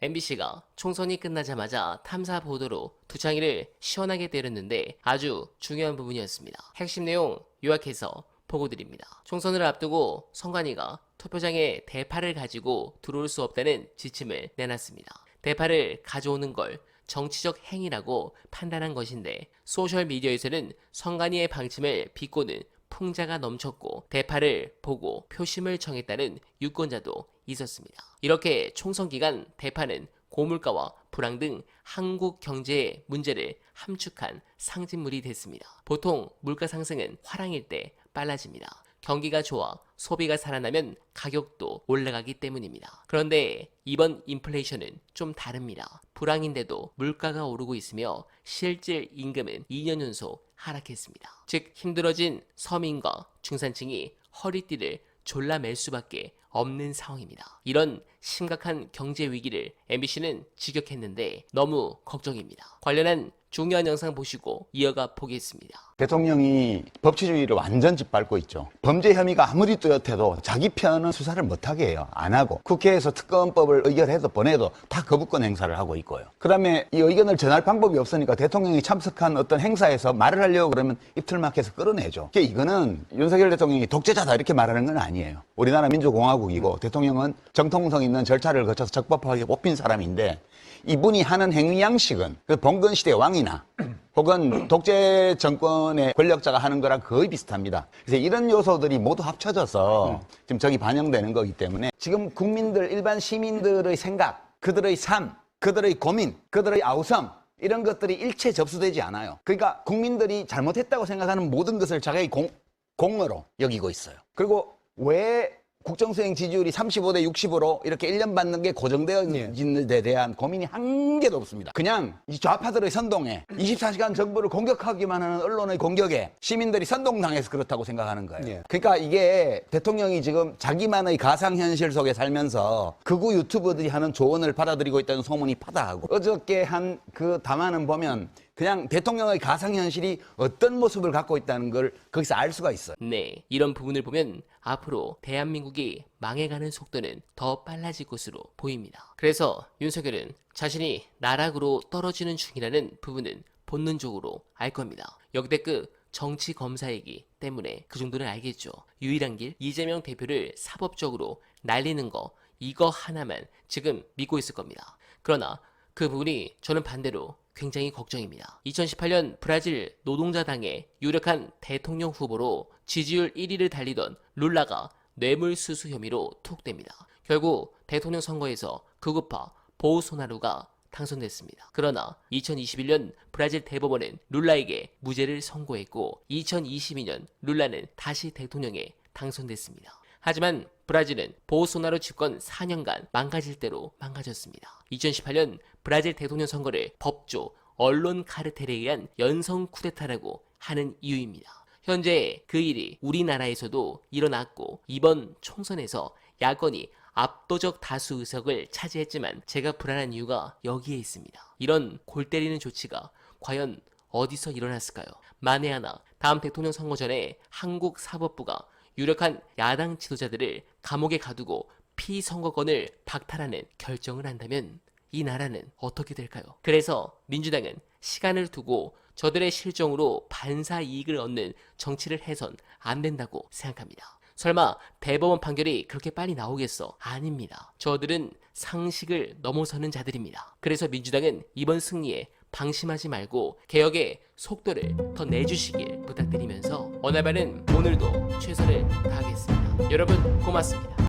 MBC가 총선이 끝나자마자 탐사 보도로 두창이를 시원하게 때렸는데 아주 중요한 부분이었습니다. 핵심 내용 요약해서 보고드립니다. 총선을 앞두고 선관위가 투표장에 대파를 가지고 들어올 수 없다는 지침을 내놨습니다. 대파를 가져오는 걸 정치적 행위라고 판단한 것인데 소셜미디어에서는 선관위의 방침을 비꼬는 풍자가 넘쳤고 대파를 보고 표심을 청했다는 유권자도 있었습니다. 이렇게 총선 기간 대파는 고물가와 불황 등 한국 경제의 문제를 함축한 상징물이 됐습니다. 보통 물가 상승은 화랑일 때 빨라집니다. 경기가 좋아 소비가 살아나면 가격도 올라가기 때문입니다. 그런데 이번 인플레이션은 좀 다릅니다. 불황인데도 물가가 오르고 있으며 실질 임금은 2년 연속 하락했습니다. 즉 힘들어진 서민과 중산층이 허리띠를 졸라맬 수밖에 없는 상황입니다. 이런 심각한 경제 위기를 MBC는 직역했는데 너무 걱정입니다. 관련한 중요한 영상 보시고 이어가 보겠습니다. 대통령이 법치주의를 완전 짓밟고 있죠. 범죄 혐의가 아무리 뚜렷해도 자기 편은 수사를 못하게 해요. 안 하고. 국회에서 특검법을 의결해서 보내도 다 거부권 행사를 하고 있고요. 그 다음에 이 의견을 전할 방법이 없으니까 대통령이 참석한 어떤 행사에서 말을 하려고 그러면 입틀막해서 끌어내죠. 이거는 윤석열 대통령이 독재자다 이렇게 말하는 건 아니에요. 우리나라 민주공화국이고 대통령은 정통성 있는 절차를 거쳐서 적법하게 뽑힌 사람인데 이분이 하는 행위 양식은 그 봉건 시대 왕이나 혹은 독재 정권의 권력자가 하는 거랑 거의 비슷합니다. 그래서 이런 요소들이 모두 합쳐져서 지금 저기 반영되는 거기 때문에 지금 국민들, 일반 시민들의 생각, 그들의 삶, 그들의 고민, 그들의 아우성 이런 것들이 일체 접수되지 않아요. 그러니까 국민들이 잘못했다고 생각하는 모든 것을 자기의 공로로 여기고 있어요. 그리고 왜 국정수행 지지율이 35대 60으로 이렇게 1년 받는 게 고정되어 있는 데 대한 고민이 한 개도 없습니다. 그냥 이 좌파들의 선동에 24시간 정부를 공격하기만 하는 언론의 공격에 시민들이 선동당해서 그렇다고 생각하는 거예요. 그러니까 이게 대통령이 지금 자기만의 가상현실 속에 살면서 극우 유튜버들이 하는 조언을 받아들이고 있다는 소문이 파다하고 어저께 한 그 담화는 보면 그냥 대통령의 가상현실이 어떤 모습을 갖고 있다는 걸 거기서 알 수가 있어요. 네, 이런 부분을 보면 앞으로 대한민국이 망해가는 속도는 더 빨라질 것으로 보입니다. 그래서 윤석열은 자신이 나락으로 떨어지는 중이라는 부분은 본능적으로 알 겁니다. 역대급 정치 검사이기 때문에 그 정도는 알겠죠. 유일한 길 이재명 대표를 사법적으로 날리는 거 이거 하나만 지금 믿고 있을 겁니다. 그러나 그 부분이 저는 반대로 굉장히 걱정입니다. 2018년 브라질 노동자당의 유력한 대통령 후보로 지지율 1위를 달리던 룰라가 뇌물수수 혐의로 투옥됩니다. 결국 대통령 선거에서 극우파 보우소나루가 당선됐습니다. 그러나 2021년 브라질 대법원은 룰라에게 무죄를 선고했고 2022년 룰라는 다시 대통령에 당선됐습니다. 하지만 브라질은 보우소나루 집권 4년간 망가질 대로 망가졌습니다. 2018년 브라질 대통령 선거를 법조, 언론 카르텔에 의한 연성 쿠데타라고 하는 이유입니다. 현재 그 일이 우리나라에서도 일어났고 이번 총선에서 야권이 압도적 다수 의석을 차지했지만 제가 불안한 이유가 여기에 있습니다. 이런 골 때리는 조치가 과연 어디서 일어났을까요? 만에 하나 다음 대통령 선거 전에 한국 사법부가 유력한 야당 지도자들을 감옥에 가두고 피선거권을 박탈하는 결정을 한다면 이 나라는 어떻게 될까요? 그래서 민주당은 시간을 두고 저들의 실정으로 반사 이익을 얻는 정치를 해선 안 된다고 생각합니다. 설마 대법원 판결이 그렇게 빨리 나오겠어? 아닙니다. 저들은 상식을 넘어서는 자들입니다. 그래서 민주당은 이번 승리에 방심하지 말고 개혁의 속도를 더 내주시길 부탁드리면서 어날바는 오늘도 최선을 다하겠습니다. 여러분 고맙습니다.